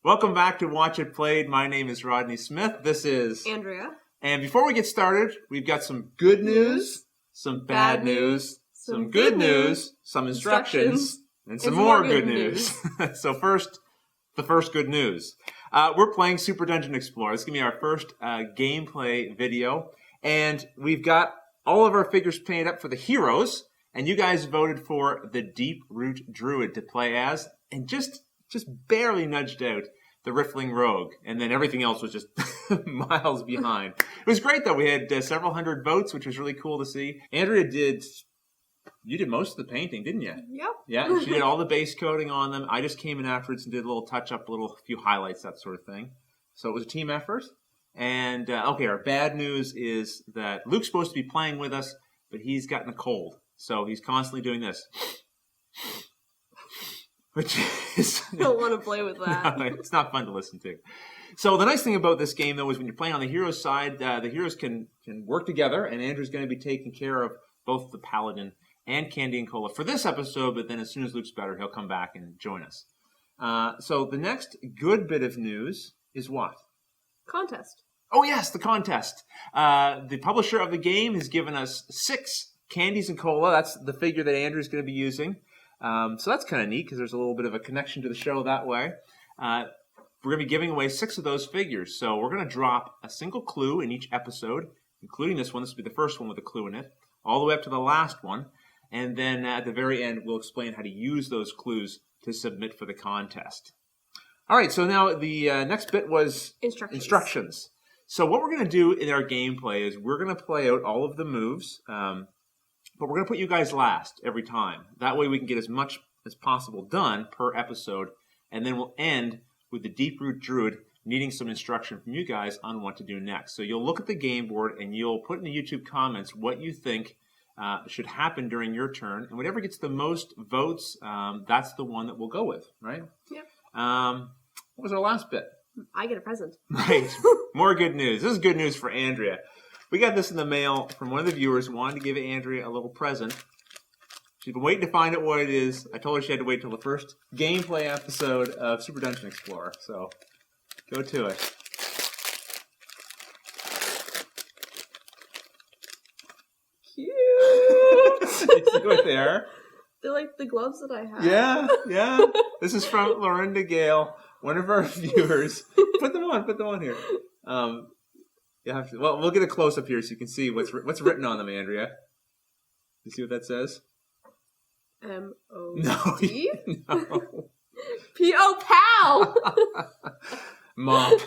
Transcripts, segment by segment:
Welcome back to Watch It Played. My name is Rodney Smith. This is Andrea. And before we get started, we've got some good news, some bad news, some good news, some instructions, and some more good news. So first, the first good news. We're playing Super Dungeon Explorer. This is going to be our first gameplay video. And we've got all of our figures painted up for the heroes. And you guys voted for the Deep Root Druid to play as. And just barely nudged out the Riffling Rogue. And then everything else was just miles behind. It was great, though. We had several hundred votes, which was really cool to see. Andrea you did most of the painting, didn't you? Yep. Yeah, she did all the base coating on them. I just came in afterwards and did a little touch-up, a few highlights, that sort of thing. So it was a team effort. And, okay, our bad news is that Luke's supposed to be playing with us, but he's gotten a cold. So he's constantly doing this. Which is... I don't want to play with that. No, it's not fun to listen to. So the nice thing about this game, though, is when you're playing on the heroes side, the heroes can work together, and Andrew's going to be taking care of both the Paladin and Candy and Cola for this episode, but then as soon as Luke's better, he'll come back and join us. So the next good bit of news is what? Contest. Oh, yes, the contest. The publisher of the game has given us 6 Candies and Cola. That's the figure that Andrew's going to be using. So that's kind of neat because there's a little bit of a connection to the show that way. We're going to be giving away 6 of those figures. So we're going to drop a single clue in each episode, including this one. This will be the first one with a clue in it, all the way up to the last one. And then at the very end, we'll explain how to use those clues to submit for the contest. All right, so now the next bit was instructions. So what we're going to do in our gameplay is we're going to play out all of the moves, but we're going to put you guys last every time. That way we can get as much as possible done per episode, and then we'll end with the Deep Root Druid needing some instruction from you guys on what to do next. So you'll look at the game board, and you'll put in the YouTube comments what you think should happen during your turn, and whatever gets the most votes, that's the one that we'll go with, right? Yep. What was our last bit? I get a present. Right. More good news. This is good news for Andrea. We got this in the mail from one of the viewers who wanted to give Andrea a little present. She's been waiting to find out what it is. I told her she had to wait till the first gameplay episode of Super Dungeon Explorer. So, go to it. Cute. You see it there? They're like the gloves that I have. Yeah. This is from Lorinda Gale, one of our viewers. Put them on here. You have to. Well, we'll get a close up here so you can see what's written on them, Andrea. You see what that says? M-O-D? No. P-O-Pow! Mop.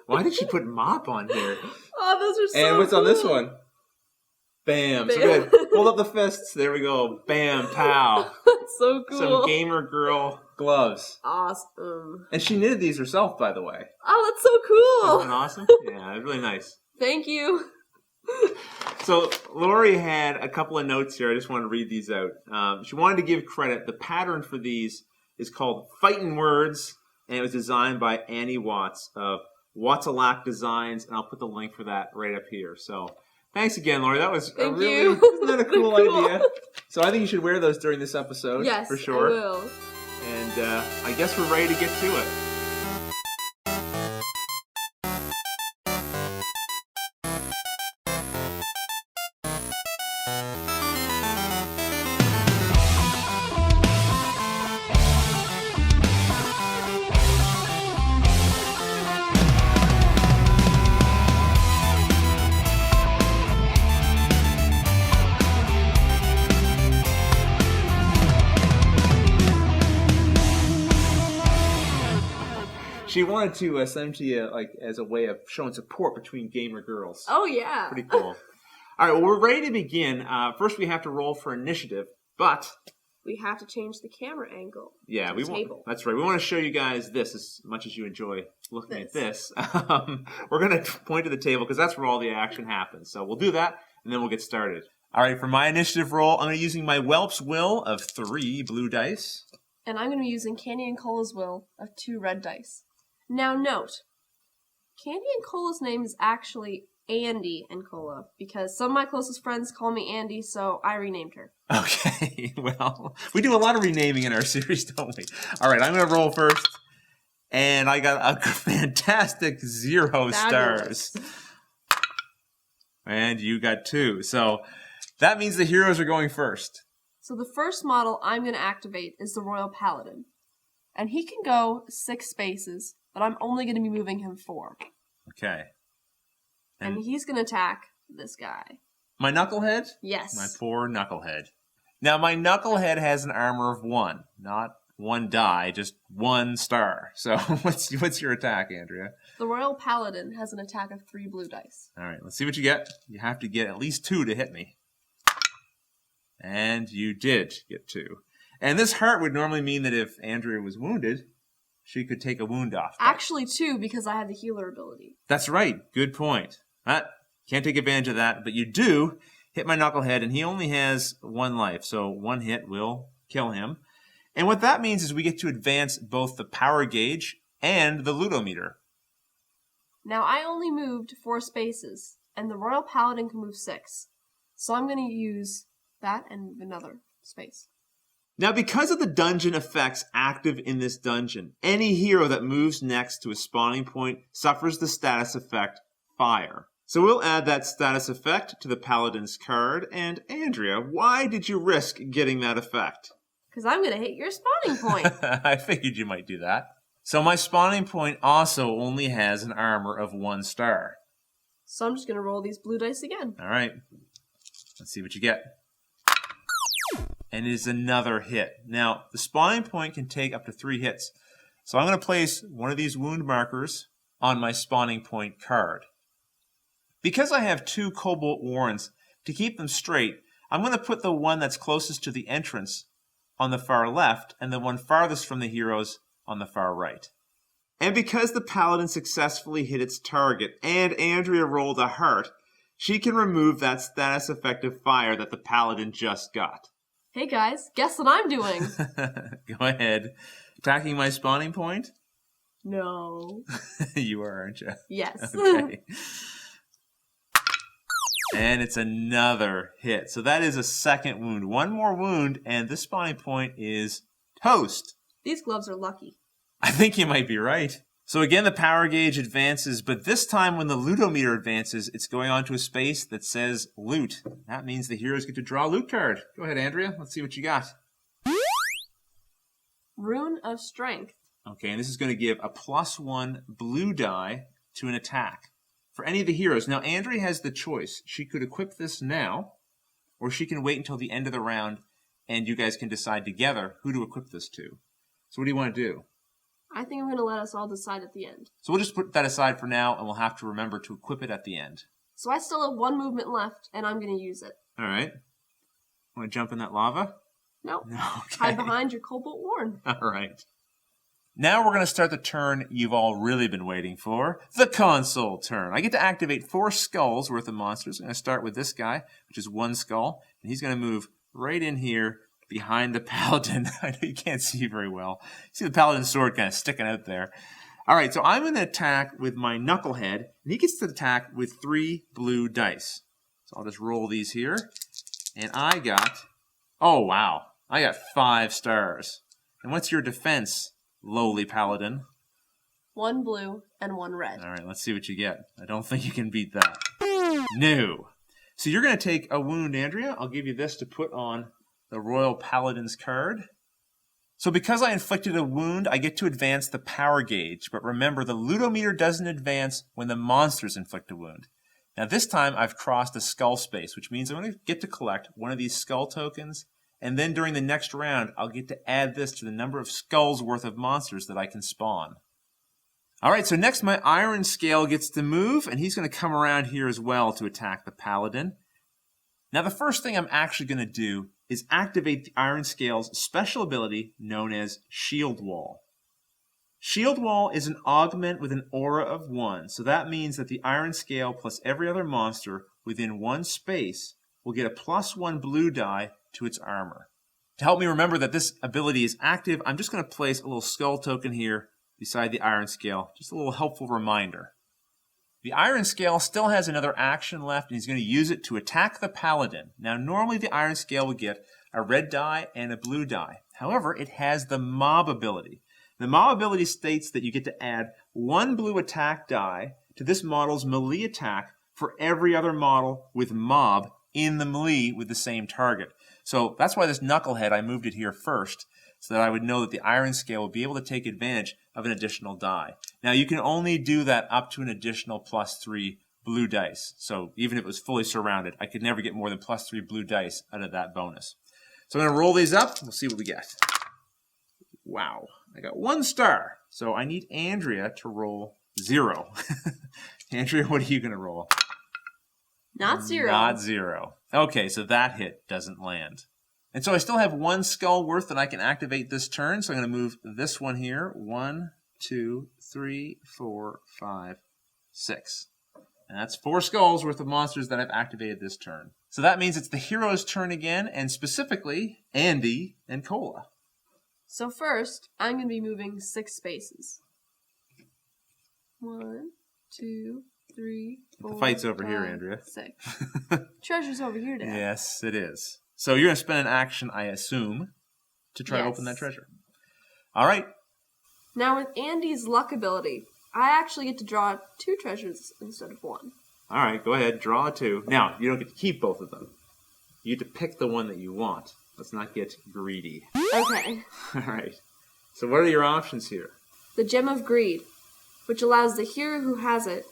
Why did she put mop on here? Oh, those are so And what's cool. on this one? Bam. So good. Hold up the fists. There we go. Bam. Pow. That's so cool. Some gamer girl gloves. Awesome. And she knitted these herself, by the way. Oh, that's so cool. Isn't that awesome? Yeah, really nice. Thank you. So Lori had a couple of notes here. I just want to read these out. She wanted to give credit. The pattern for these is called Fightin' Words, and it was designed by Annie Watts of Watts-a-Lack Designs, and I'll put the link for that right up here. So thanks again, Lori. That was Thank really, you. isn't that a cool idea? So I think you should wear those during this episode. Yes, for sure. I will. And I guess we're ready to get to it. She wanted to send them to you as a way of showing support between gamer girls. Oh, yeah. Pretty cool. All right, well, we're ready to begin. First, we have to roll for initiative, but We have to change the camera angle. yeah, we table. want. That's right. We want to show you guys this as much as you enjoy looking at This. this. We're going to point to the table because that's where all the action happens. So we'll do that, and then we'll get started. All right, for my initiative roll, I'm going to be using my Whelp's Will of 3 blue dice. And I'm going to be using Candy and Cola's Will of 2 red dice. Now note, Candy and Cola's name is actually Andy and Cola, because some of my closest friends call me Andy, so I renamed her. Okay, well, we do a lot of renaming in our series, don't we? All right, I'm going to roll first. And I got a fantastic 0 Fabulous. stars. And you got 2. So that means the heroes are going first. So the first model I'm going to activate is the Royal Paladin. And he can go 6 spaces, but I'm only going to be moving him 4. Okay. And he's going to attack this guy. My Knucklehead? Yes. My poor Knucklehead. Now, my Knucklehead has an armor of 1. Not 1 die, just 1 star. So what's your attack, Andrea? The Royal Paladin has an attack of 3 blue dice. All right, let's see what you get. You have to get at least 2 to hit me. And you did get 2. And this hurt would normally mean that if Andrea was wounded, she could take a wound off. Actually 2, because I have the healer ability. That's right. Good point. Can't take advantage of that, but you do hit my Knucklehead, and he only has 1 life, so 1 hit will kill him. And what that means is we get to advance both the power gauge and the ludometer. Now I only moved 4 spaces, and the Royal Paladin can move 6. So I'm going to use that and move another space. Now, because of the dungeon effects active in this dungeon, any hero that moves next to a spawning point suffers the status effect Fire. So we'll add that status effect to the Paladin's card. And Andrea, why did you risk getting that effect? Because I'm going to hit your spawning point. I figured you might do that. So my spawning point also only has an armor of 1 star. So I'm just going to roll these blue dice again. All right. Let's see what you get. And it is another hit. Now, the spawning point can take up to 3 hits. So I'm going to place one of these wound markers on my spawning point card. Because I have 2 Cobalt Warrens, to keep them straight, I'm going to put the one that's closest to the entrance on the far left and the one farthest from the heroes on the far right. And because the Paladin successfully hit its target and Andrea rolled a heart, she can remove that status effect of fire that the Paladin just got. Hey guys, guess what I'm doing? Go ahead. Attacking my spawning point? No. You are, aren't you? Yes. Okay. And it's another hit. So that is a second wound. 1 more wound, and this spawning point is toast. These gloves are lucky. I think you might be right. So again, the power gauge advances, but this time when the ludometer advances, it's going on to a space that says loot. That means the heroes get to draw a loot card. Go ahead, Andrea. Let's see what you got. Rune of Strength. Okay, and this is going to give a +1 blue die to an attack for any of the heroes. Now, Andrea has the choice. She could equip this now, or she can wait until the end of the round, and you guys can decide together who to equip this to. So what do you want to do? I think I'm going to let us all decide at the end. So we'll just put that aside for now, and we'll have to remember to equip it at the end. So I still have 1 movement left, and I'm going to use it. All right. Want to jump in that lava? Nope. No. Okay. Hide behind your Cobalt Warren. All right. Now we're going to start the turn you've all really been waiting for, the console turn. I get to activate 4 skulls worth of monsters. I'm going to start with this guy, which is 1 skull, and he's going to move right in here behind the Paladin. I know you can't see very well. You see the Paladin's sword kind of sticking out there. All right, so I'm going to attack with my Knucklehead, and he gets to attack with 3 blue dice. So I'll just roll these here, and I got, oh wow, I got 5 stars. And what's your defense, lowly Paladin? 1 blue and 1 red. All right, let's see what you get. I don't think you can beat that. No. So you're going to take a wound, Andrea. I'll give you this to put on the Royal Paladin's card. So because I inflicted a wound, I get to advance the power gauge. But remember, the ludometer doesn't advance when the monsters inflict a wound. Now this time I've crossed a skull space, which means I'm going to get to collect one of these skull tokens. And then during the next round, I'll get to add this to the number of skulls worth of monsters that I can spawn. All right, so next my Iron Scale gets to move, and he's going to come around here as well to attack the Paladin. Now the first thing I'm actually going to do is activate the Iron Scale's special ability known as Shield Wall. Shield Wall is an augment with an aura of 1, so that means that the Iron Scale plus every other monster within 1 space will get a +1 blue die to its armor. To help me remember that this ability is active, I'm just going to place a little skull token here beside the Iron Scale, just a little helpful reminder. The Iron Scale still has another action left, and he's going to use it to attack the Paladin. Now, normally the Iron Scale would get a red die and a blue die. However, it has the Mob ability. The mob ability states that you get to add 1 blue attack die to this model's melee attack for every other model with mob in the melee with the same target. So that's why this knucklehead, I moved it here first, so that I would know that the iron scale would be able to take advantage of an additional die. Now you can only do that up to an additional +3 blue dice. So even if it was fully surrounded, I could never get more than +3 blue dice out of that bonus. So I'm going to roll these up. We'll see what we get. Wow. I got 1 star. So I need Andrea to roll 0. Andrea, what are you going to roll? Not 0. Not 0. Okay, so that hit doesn't land. And so I still have 1 skull worth that I can activate this turn. So I'm going to move this one here. 1, 2, 3, 4, 5, 6. And that's 4 skulls worth of monsters that I've activated this turn. So that means it's the hero's turn again, and specifically Andy and Cola. So first, I'm going to be moving 6 spaces. 1, 2, 3, 4. The fight's over 5, here, Andrea. 6. Treasure's over here, Dad. Yes, it is. So you're going to spend an action, I assume, to try to open that treasure. All right. Now with Andy's luck ability, I actually get to draw 2 treasures instead of 1. All right, go ahead. Draw 2. Now, you don't get to keep both of them. You get to pick the one that you want. Let's not get greedy. Okay. All right. So what are your options here? The Gem of Greed, which allows the hero who has it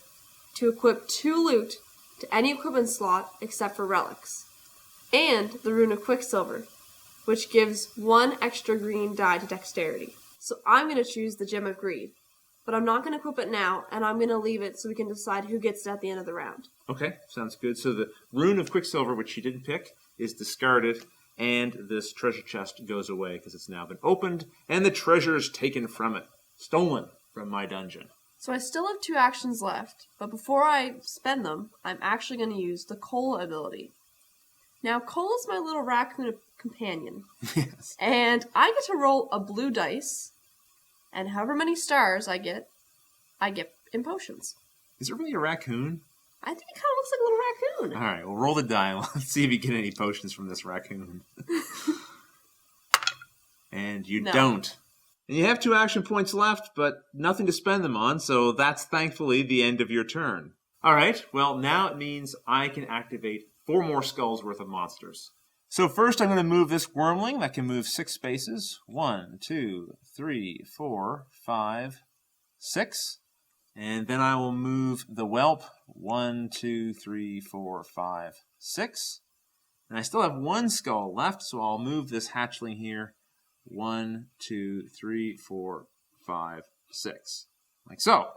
to equip 2 loot to any equipment slot except for relics. And the Rune of Quicksilver, which gives 1 extra green die to dexterity. So I'm going to choose the Gem of Greed. But I'm not going to equip it now, and I'm going to leave it so we can decide who gets it at the end of the round. Okay, sounds good. So the Rune of Quicksilver, which you didn't pick, is discarded, and this treasure chest goes away because it's now been opened, and the treasure is taken from it. Stolen from my dungeon. So I still have 2 actions left, but before I spend them, I'm actually going to use the Cola ability. Now, Cola's my little raccoon companion. Yes. And I get to roll a blue dice, and however many stars I get in potions. Is it really a raccoon? I think it kind of looks like a little raccoon. All right, well, roll the die. Let's see if you get any potions from this raccoon. And you don't. And you have 2 action points left, but nothing to spend them on, so that's thankfully the end of your turn. All right, well, now it means I can activate 4 more skulls worth of monsters. So first I'm going to move this wormling that can move 6 spaces. 1, 2, 3, 4, 5, 6. And then I will move the whelp. 1, 2, 3, 4, 5, 6. And I still have 1 skull left, so I'll move this hatchling here. 1, 2, 3, 4, 5, 6. Like so.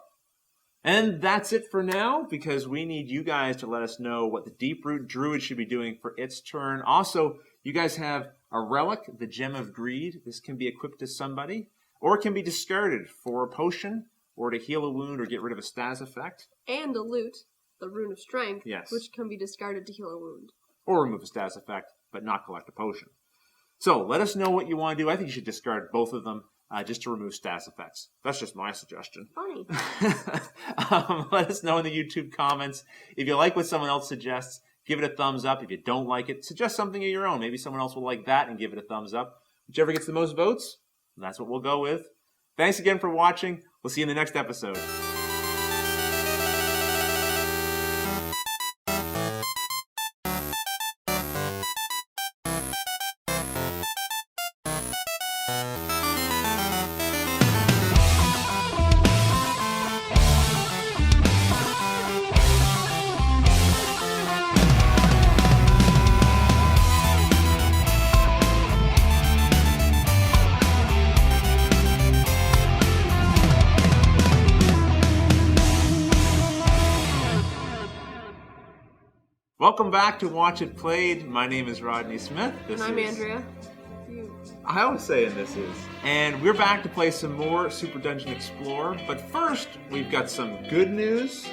And that's it for now, because we need you guys to let us know what the Deeproot Druid should be doing for its turn. Also, you guys have a relic, the Gem of Greed. This can be equipped to somebody, or it can be discarded for a potion, or to heal a wound or get rid of a stas effect. And a loot, the Rune of Strength, Yes. which can be discarded to heal a wound. Or remove a stas effect, but not collect a potion. So let us know what you want to do. I think you should discard both of them just to remove stas effects. That's just my suggestion. Funny. Let us know in the YouTube comments. If you like what someone else suggests, give it a thumbs up. If you don't like it, suggest something of your own. Maybe someone else will like that and give it a thumbs up. Whichever gets the most votes, that's what we'll go with. Thanks again for watching. We'll see you in the next episode. Welcome back to Watch It Played. My name is Rodney Smith. And I'm Andrea. I always say this is. And we're back to play some more Super Dungeon Explorer. But first, we've got some good news.